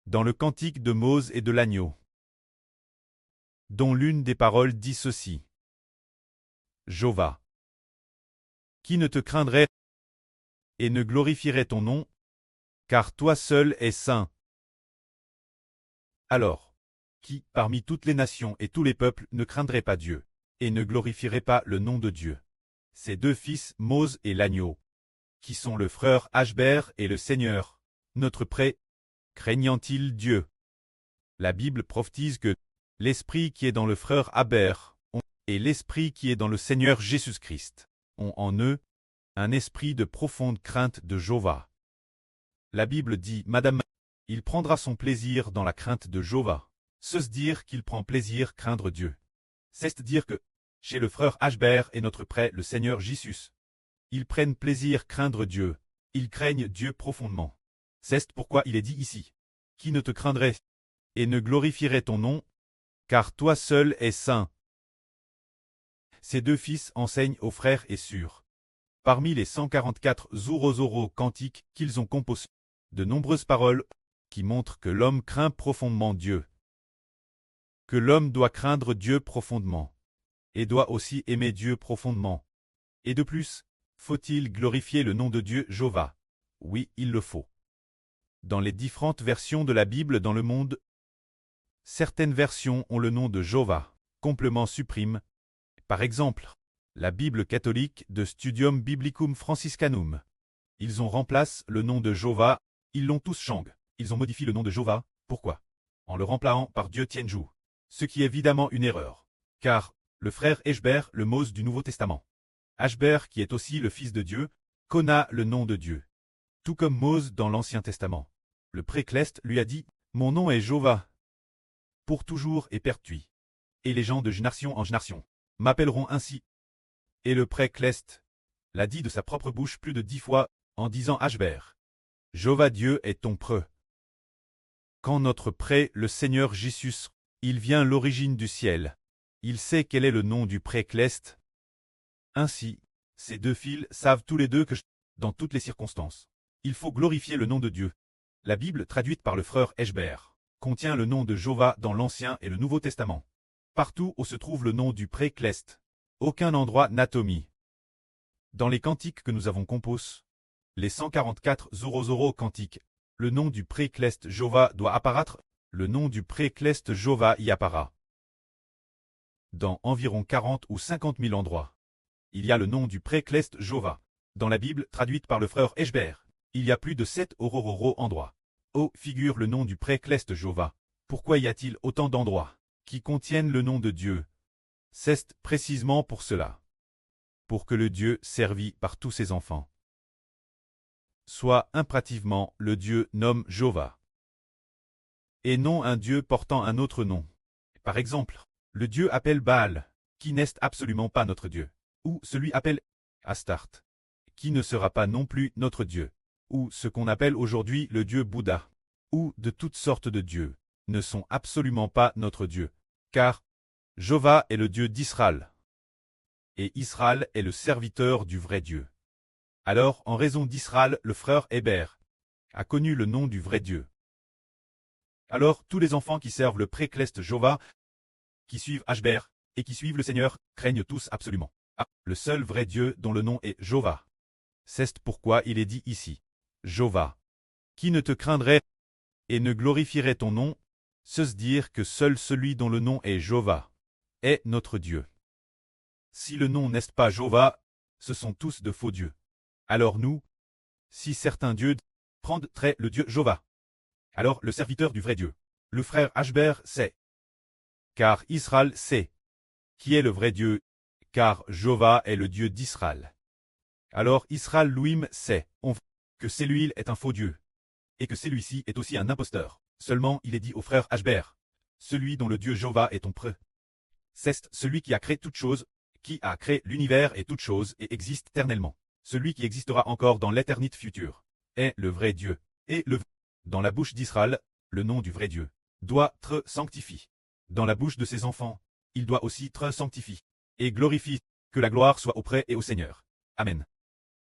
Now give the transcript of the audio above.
Dans le cantique de Mose et de l'agneau, dont l'une des paroles dit ceci. Jova. Qui ne te craindrait et ne glorifierait ton nom, car toi seul es saint. Alors, qui, parmi toutes les nations et tous les peuples, ne craindrait pas Dieu, et ne glorifierait pas le nom de Dieu? Ses deux fils, Mose et l'agneau, qui sont le frère Ashbert et le Seigneur, notre prêt, craignant-ils Dieu? La Bible prophétise que l'esprit qui est dans le frère Aber et l'esprit qui est dans le Seigneur Jésus-Christ ont en eux un esprit de profonde crainte de Jéhovah. La Bible dit, Madame, il prendra son plaisir dans la crainte de Jéhovah. C'est dire qu'il prend plaisir craindre Dieu. C'est dire que, chez le frère Ashbert et notre prêt le Seigneur Jésus, ils prennent plaisir craindre Dieu, ils craignent Dieu profondément. C'est pourquoi il est dit ici, qui ne te craindrait et ne glorifierait ton nom, car toi seul es saint. Ces deux fils enseignent aux frères et sœurs. Parmi les 144 Zorozoro cantiques qu'ils ont composés, de nombreuses paroles qui montrent que l'homme craint profondément Dieu. Que l'homme doit craindre Dieu profondément. Et doit aussi aimer Dieu profondément. Et de plus, faut-il glorifier le nom de Dieu Jéhovah? Oui, il le faut. Dans les différentes versions de la Bible dans le monde, certaines versions ont le nom de Jéhovah, complément suprême. Par exemple, la Bible catholique de Studium Biblicum Franciscanum. Ils ont remplacé le nom de Jéhovah, ils l'ont tous changé. Ils ont modifié le nom de Jéhovah. Pourquoi? En le remplaçant par Dieu Tianju. Ce qui est évidemment une erreur. Car, le frère Ashbert, le Mose du Nouveau Testament. Ashbert, qui est aussi le Fils de Dieu, connaît le nom de Dieu. Tout comme Mose dans l'Ancien Testament. Le précleste lui a dit, mon nom est Jéhovah. Pour toujours et perpétuement. Et les gens de génération en génération m'appelleront ainsi. Et le précleste l'a dit de sa propre bouche plus de 10 fois, en disant Ashbert. Jéhovah Dieu est ton preux. Quand notre prêt, le Seigneur Jésus, il vient l'origine du ciel, il sait quel est le nom du précleste. Ainsi, ces deux fils savent tous les deux que, dans toutes les circonstances, il faut glorifier le nom de Dieu. La Bible, traduite par le frère Ashbert, contient le nom de Jéhovah dans l'Ancien et le Nouveau Testament. Partout où se trouve le nom du précleste, aucun endroit n'a omis. Dans les cantiques que nous avons composés, les 144 Zorozoro cantiques, le nom du précleste Jéhovah doit apparaître, le nom du précleste Jéhovah y apparaît. Dans environ 40 ou 50 000 endroits, il y a le nom du précleste Jéhovah. Dans la Bible, traduite par le frère Ashbert, il y a plus de 7 orororo endroits. Où figure le nom du précleste Jéhovah? Pourquoi y a-t-il autant d'endroits qui contiennent le nom de Dieu? C'est précisément pour cela. Pour que le Dieu servi par tous ses enfants soit impérativement le Dieu nomme Jéhovah. Et non un Dieu portant un autre nom. Par exemple, le Dieu appelle Baal, qui n'est absolument pas notre Dieu. Ou celui appelle Astarte, qui ne sera pas non plus notre Dieu. Ou ce qu'on appelle aujourd'hui le Dieu Bouddha. Ou de toutes sortes de dieux, ne sont absolument pas notre Dieu. Car Jéhovah est le Dieu d'Israël. Et Israël est le serviteur du vrai Dieu. Alors, en raison d'Israël, le frère Hébert a connu le nom du vrai Dieu. Alors, tous les enfants qui servent le précleste Jéhovah, qui suivent Ashbert, et qui suivent le Seigneur, craignent tous absolument. Ah, le seul vrai Dieu dont le nom est Jéhovah. C'est pourquoi il est dit ici, Jéhovah, qui ne te craindrait et ne glorifierait ton nom, c'est dire que seul celui dont le nom est Jéhovah est notre Dieu. Si le nom n'est pas Jéhovah, ce sont tous de faux dieux. Alors nous, si certains dieux prendraient le Dieu Jéhovah, alors le serviteur du vrai Dieu, le frère Ashbert sait. Car Israël sait qui est le vrai Dieu, car Jéhovah est le Dieu d'Israël. Alors Israël lui-même sait que celui-là est un faux Dieu, et que celui-ci est aussi un imposteur. Seulement il est dit au frère Ashbert, celui dont le Dieu Jéhovah est ton preux. C'est celui qui a créé toutes choses, qui a créé l'univers et toutes choses et existe éternellement. Celui qui existera encore dans l'éternité future est le vrai Dieu. Et dans la bouche d'Israël, le nom du vrai Dieu doit être sanctifié. Dans la bouche de ses enfants, il doit aussi être sanctifié et glorifié. Que la gloire soit auprès et au Seigneur. Amen.